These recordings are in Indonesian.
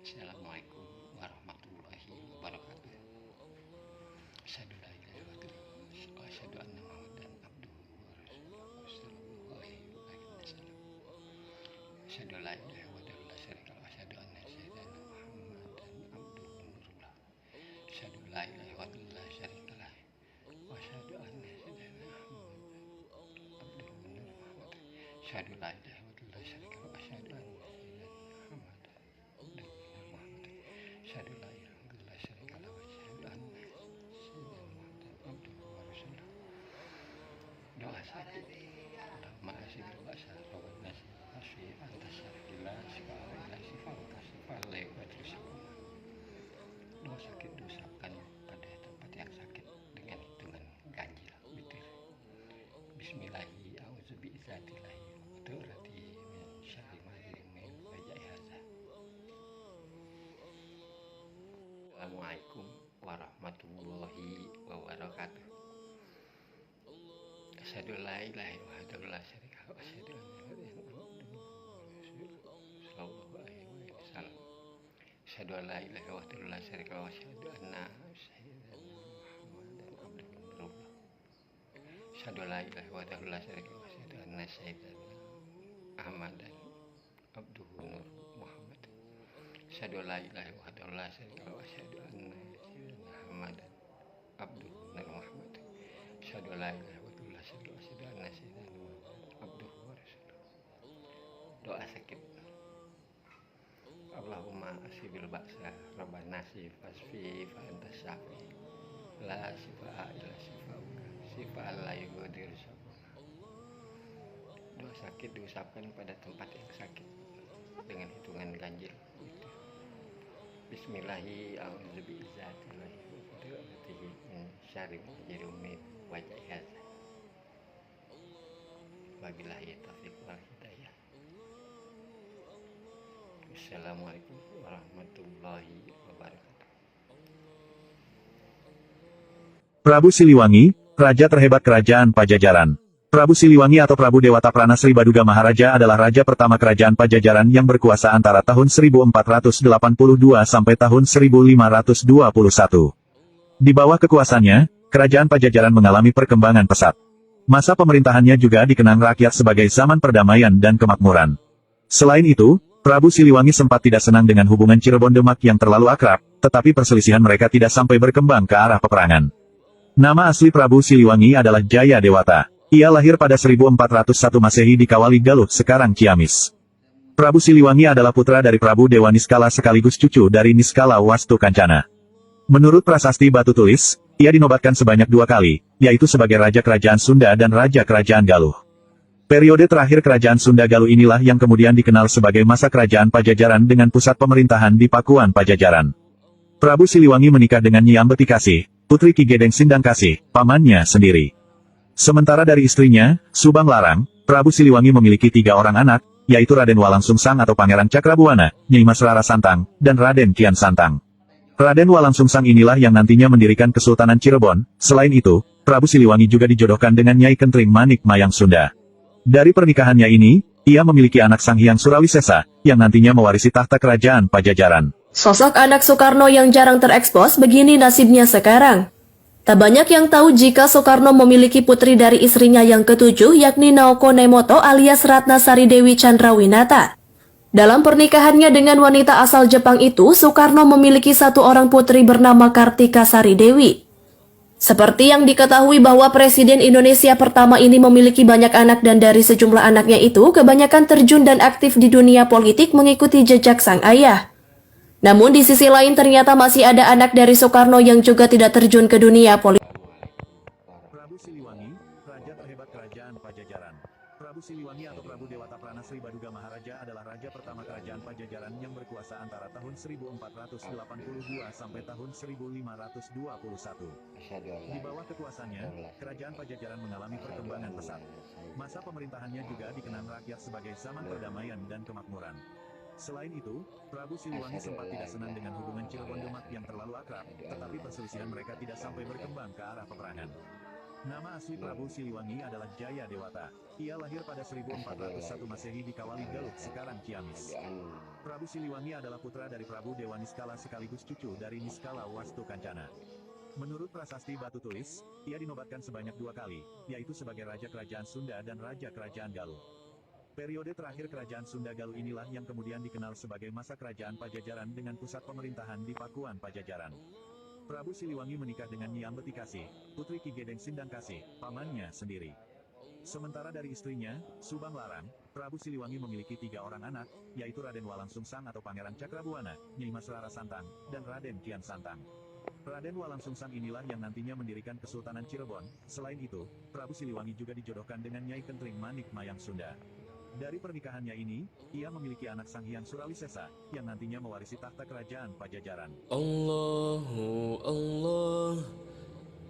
Assalamualaikum warahmatullahi wabarakatuh. Asyhadu la ilaha illallah wa asyhadu anna Muhammadan abduhu wa rasuluhu sallallahu alaihi wasallam. Asyhadu la ilaha illallah la syarika lahu wa asyhadu anna sayyidana Muhammadan abduhu wa nurullah. Asyhadu la ilaha illallah la syarika lahu wa asyhadu anna sayyidana Muhammadan abduhu wa nurullah. Asyhadu la ilaha illallah la syarika lahu wa asyhadu anna Asyhadu la ilaha illallah syarika lahu wa asyhadu anna sayyidina Muhammadan abduhu wa rasuluh. Doa sakit. Allahumma asyibil ba'sa wa nasi asfi anta syafila syifaa ila syifaa anta syifaa la yughadiru saqama. Doa sakit diucapkan pada tempat yang sakit dengan hitungan ganjil witir. Bismillahi a'udzu bi'izzatillahi wa qudratihi min syarri ma min wajhi hadza. Assalamualaikum warahmatullahi wabarakatuh. Asyhadu la ilaha illallah la syarika lahu wa asyhadu anna Muhammadan sallallahu alaihi wasallam. Asyhadu la ilaha illallah la syarika lahu wa asyhadu anna sayyidina Muhammadan abduhu wa rasuluh. Asyhadu la ilaha illallah la syarika lahu wa asyhadu anna sayyidina Muhammadan abduhu wa Muhammad. Asyhadu la ilaha illallah la syarika lahu wa asyhadu anna sayyidina Muhammadan abduhu wa Muhammad. Asyhadu la ilaha illallah la syarika lahu wa asyhadu anna sayyidina Muhammadan abduhu wa rasuluh. Doa sakit. Allahumma asyibil ba'sa rabbana fasfi fa anta syafi la syifaa illa syifauka syifaa la yughadiru saqama. Doa sakit diucapkan pada tempat yang sakit dengan hitungan ganjil. Bismillahi a'udzu bi'izzatillahi wa qudratihi min syarri ma min wajhi hadza. Wabillahi taufiq wal hidayah. Assalamualaikum warahmatullahi wabarakatuh. Prabu Siliwangi, Raja terhebat Kerajaan Pajajaran. Prabu Siliwangi atau Prabu Dewata Prana Sri Baduga Maharaja adalah raja pertama Kerajaan Pajajaran yang berkuasa antara tahun 1482 sampai tahun 1521. Di bawah kekuasaannya, Kerajaan Pajajaran mengalami perkembangan pesat. Masa pemerintahannya juga dikenang rakyat sebagai zaman perdamaian dan kemakmuran. Selain itu, Prabu Siliwangi sempat tidak senang dengan hubungan Cirebon Demak yang terlalu akrab, tetapi perselisihan mereka tidak sampai berkembang ke arah peperangan. Nama asli Prabu Siliwangi adalah Jaya Dewata. Ia lahir pada 1401 Masehi di Kawali Galuh, sekarang Ciamis. Prabu Siliwangi adalah putra dari Prabu Dewa Niskala sekaligus cucu dari Niskala Wastu Kancana. Menurut prasasti batu tulis, ia dinobatkan sebanyak 2 kali, yaitu sebagai Raja Kerajaan Sunda dan Raja Kerajaan Galuh. Periode terakhir Kerajaan Sunda Galuh inilah yang kemudian dikenal sebagai masa Kerajaan Pajajaran dengan pusat pemerintahan di Pakuan Pajajaran. Prabu Siliwangi menikah dengan Nyi Ambeti Kasih, putri Ki Gedeng Sindang Kasih, pamannya sendiri. Sementara dari istrinya, Subang Larang, Prabu Siliwangi memiliki 3 orang anak, yaitu Raden Walang Sungsang atau Pangeran Cakrabuana, Nyai Mas Rara Santang, dan Raden Kian Santang. Raden Walang Sungsang inilah yang nantinya mendirikan Kesultanan Cirebon. Selain itu, Prabu Siliwangi juga dijodohkan dengan Nyai Kentring Manik Mayang Sunda. Dari pernikahannya ini, ia memiliki anak Sang Hyang Surawisesa, yang nantinya mewarisi tahta Kerajaan Pajajaran. Sosok anak Soekarno yang jarang terekspos, begini nasibnya sekarang. Tak banyak yang tahu jika Soekarno memiliki putri dari istrinya yang ketujuh, yakni Naoko Nemoto alias Ratnasari Dewi Chandrawinata. Dalam pernikahannya dengan wanita asal Jepang itu, Soekarno memiliki 1 orang putri bernama Kartika Sari Dewi. Seperti yang diketahui bahwa Presiden Indonesia pertama ini memiliki banyak anak dan dari sejumlah anaknya itu, kebanyakan terjun dan aktif di dunia politik mengikuti jejak sang ayah. Namun di sisi lain ternyata masih ada anak dari Soekarno yang juga tidak terjun ke dunia politik. Prabu Siliwangi, Raja terhebat Kerajaan Pajajaran. Prabu Siliwangi atau Prabu Dewata Prana Sri Baduga Maharaja adalah raja pertama Kerajaan Pajajaran yang berkuasa antara tahun 1482 sampai tahun 1521. Di bawah kekuasaannya, Kerajaan Pajajaran mengalami perkembangan pesat. Masa pemerintahannya juga dikenang rakyat sebagai zaman perdamaian dan kemakmuran. Selain itu, Prabu Siliwangi sempat tidak senang dengan hubungan Cirebon Demak yang terlalu akrab, tetapi perselisihan mereka tidak sampai berkembang ke arah peperangan. Nama asli Prabu Siliwangi adalah Jaya Dewata. Ia lahir pada 1401 Masehi di Kawali Galuh, sekarang Ciamis. Prabu Siliwangi adalah putra dari Prabu Dewa Niskala sekaligus cucu dari Niskala Wastu Kancana. Menurut prasasti batu tulis, ia dinobatkan sebanyak 2 kali, yaitu sebagai Raja Kerajaan Sunda dan Raja Kerajaan Galuh. Periode terakhir Kerajaan Sunda Galuh inilah yang kemudian dikenal sebagai masa Kerajaan Pajajaran dengan pusat pemerintahan di Pakuan Pajajaran. Prabu Siliwangi menikah dengan Nyi Ambetikasi, putri Ki Gedeng Sindangkasih, pamannya sendiri. Sementara dari istrinya, Subang Larang, Prabu Siliwangi memiliki 3 orang anak, yaitu Raden Walang Sungsang atau Pangeran Cakrabuana, Nyai Mas Rara Santang, dan Raden Kian Santang. Raden Walang Sungsang inilah yang nantinya mendirikan Kesultanan Cirebon. Selain itu, Prabu Siliwangi juga dijodohkan dengan Nyai Kentring Manik Mayang Sunda. Dari pernikahannya ini, ia memiliki anak Sanghyang Surawisesa, yang nantinya mewarisi takhta kerajaan Pajajaran. Allahu Allah,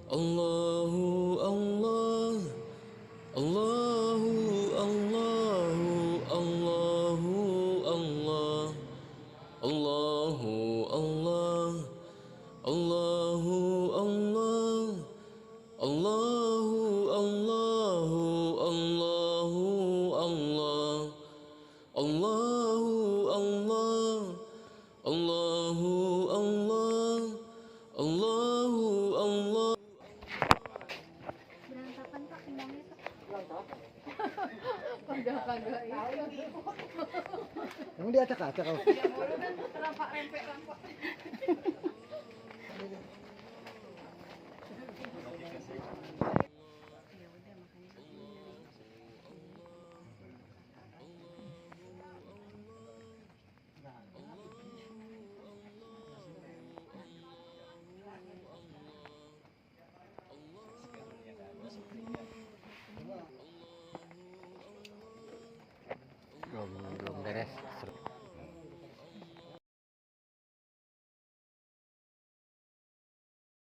Allahu Allah, Allahu Allahu Allahu Allah, Allahu Allah, Allahu Allah, Allahu Allahu Allahu Allah, Allahu Allah, Allahu Allah, Allahu Allah. Berantakan Pak pinangnya Pak. Kagak itu. Emang dia acak-acak kalau? Ya mulu kan rampak rempek rampak.